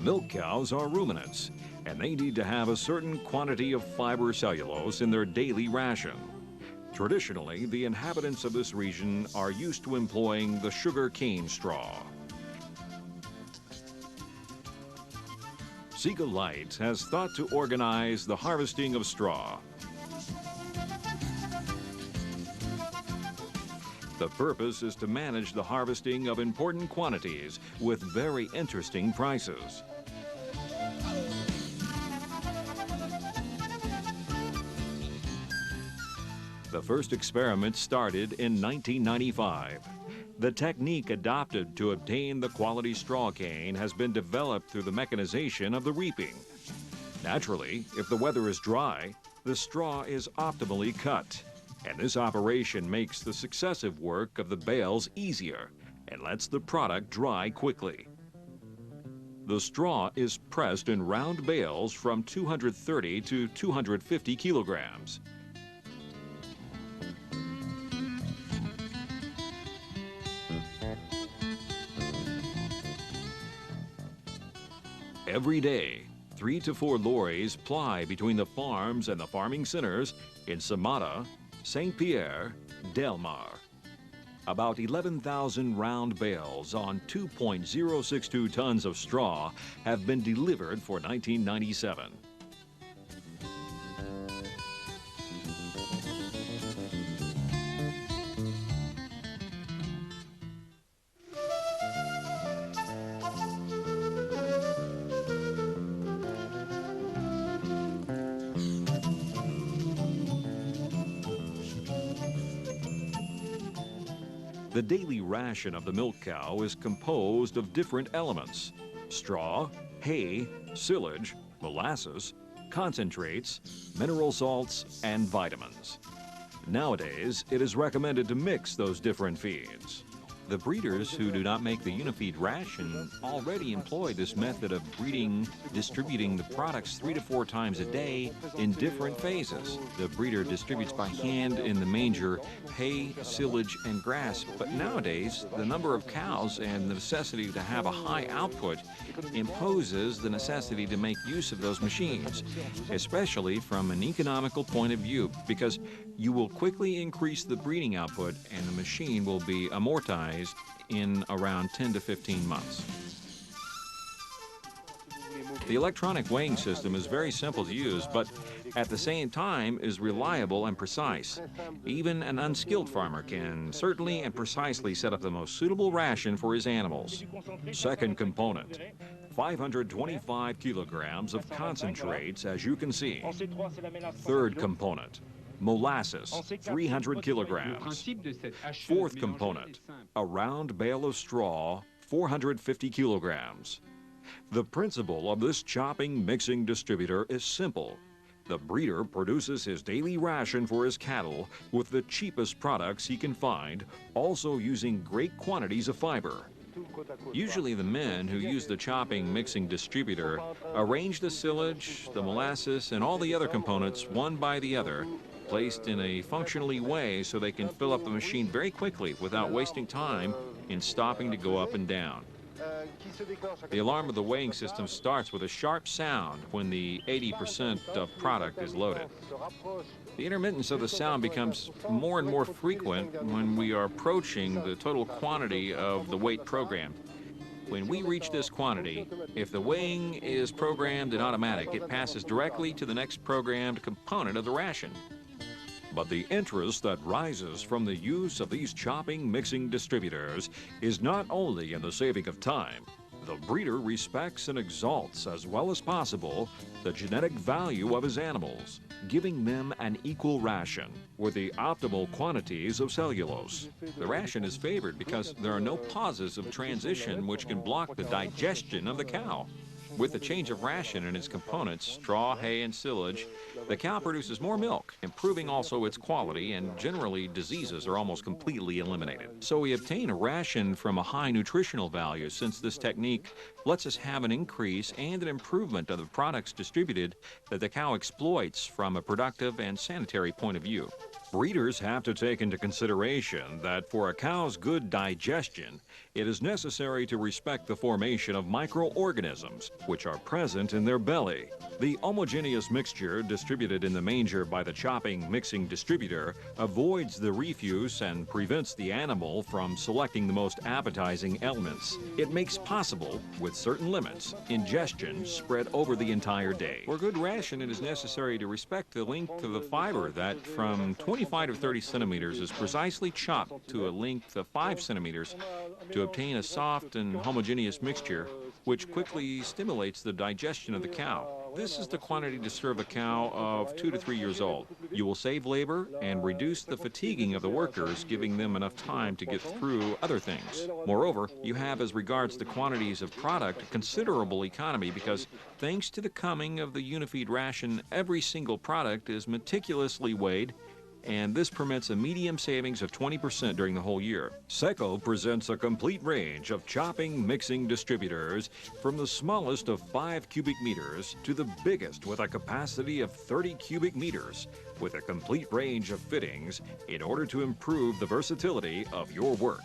milk cows are ruminants, and they need to have a certain quantity of fiber cellulose in their daily ration. Traditionally, the inhabitants of this region are used to employing the sugar cane straw. Sika Light has thought to organize the harvesting of straw. The purpose is to manage the harvesting of important quantities with very interesting prices. The first experiment started in 1995. The technique adopted to obtain the quality straw cane has been developed through the mechanization of the reaping. Naturally, if the weather is dry, the straw is optimally cut, and this operation makes the successive work of the bales easier and lets the product dry quickly. The straw is pressed in round bales from 230 to 250 kilograms. Every day, 3 to 4 lorries ply between the farms and the farming centers in Samara, St. Pierre, Delmar. About 11,000 round bales on 2.062 tons of straw have been delivered for 1997. The daily ration of the milk cow is composed of different elements: straw, hay, silage, molasses, concentrates, mineral salts, and vitamins. Nowadays, it is recommended to mix those different feeds. The breeders who do not make the unifeed ration already employ this method of breeding, distributing the products 3 to 4 times a day in different phases. The breeder distributes by hand in the manger hay, silage, and grass, but nowadays the number of cows and the necessity to have a high output imposes the necessity to make use of those machines, especially from an economical point of view, because you will quickly increase the breeding output and the machine will be amortized in around 10 to 15 months. The electronic weighing system is very simple to use, but at the same time is reliable and precise. Even an unskilled farmer can certainly and precisely set up the most suitable ration for his animals. Second component, 525 kilograms of concentrates, as you can see. Third component, molasses, 300 kilograms. Fourth component, a round bale of straw, 450 kilograms. The principle of this chopping mixing distributor is simple. The breeder produces his daily ration for his cattle with the cheapest products he can find, also using great quantities of fiber. Usually the men who use the chopping mixing distributor arrange the silage, the molasses, and all the other components one by the other, placed in a functionally way so they can fill up the machine very quickly without wasting time in stopping to go up and down. The alarm of the weighing system starts with a sharp sound when the 80% of product is loaded. The intermittence of the sound becomes more and more frequent when we are approaching the total quantity of the weight programmed. When we reach this quantity, if the weighing is programmed in automatic, it passes directly to the next programmed component of the ration. But the interest that rises from the use of these chopping mixing distributors is not only in the saving of time. The breeder respects and exalts as well as possible the genetic value of his animals, giving them an equal ration with the optimal quantities of cellulose. The ration is favored because there are no pauses of transition which can block the digestion of the cow. With the change of ration and its components, straw, hay, and silage, the cow produces more milk, improving also its quality, and generally diseases are almost completely eliminated. So we obtain a ration from a high nutritional value, since this technique lets us have an increase and an improvement of the products distributed that the cow exploits from a productive and sanitary point of view. Breeders have to take into consideration that for a cow's good digestion, it is necessary to respect the formation of microorganisms which are present in their belly. The homogeneous mixture distributed in the manger by the chopping mixing distributor avoids the refuse and prevents the animal from selecting the most appetizing elements. It makes possible, with certain limits, ingestion spread over the entire day. For good ration, it is necessary to respect the length of the fiber that from 25 to 30 centimeters is precisely chopped to a length of 5 centimeters to obtain a soft and homogeneous mixture which quickly stimulates the digestion of the cow. This is the quantity to serve a cow of 2 to 3 years old. You will save labor and reduce the fatiguing of the workers, giving them enough time to get through other things. Moreover, you have, as regards the quantities of product, considerable economy because, thanks to the coming of the Unifeed ration, every single product is meticulously weighed, and this permits a medium savings of 20% during the whole year. Seco presents a complete range of chopping mixing distributors from the smallest of 5 cubic meters to the biggest with a capacity of 30 cubic meters, with a complete range of fittings in order to improve the versatility of your work.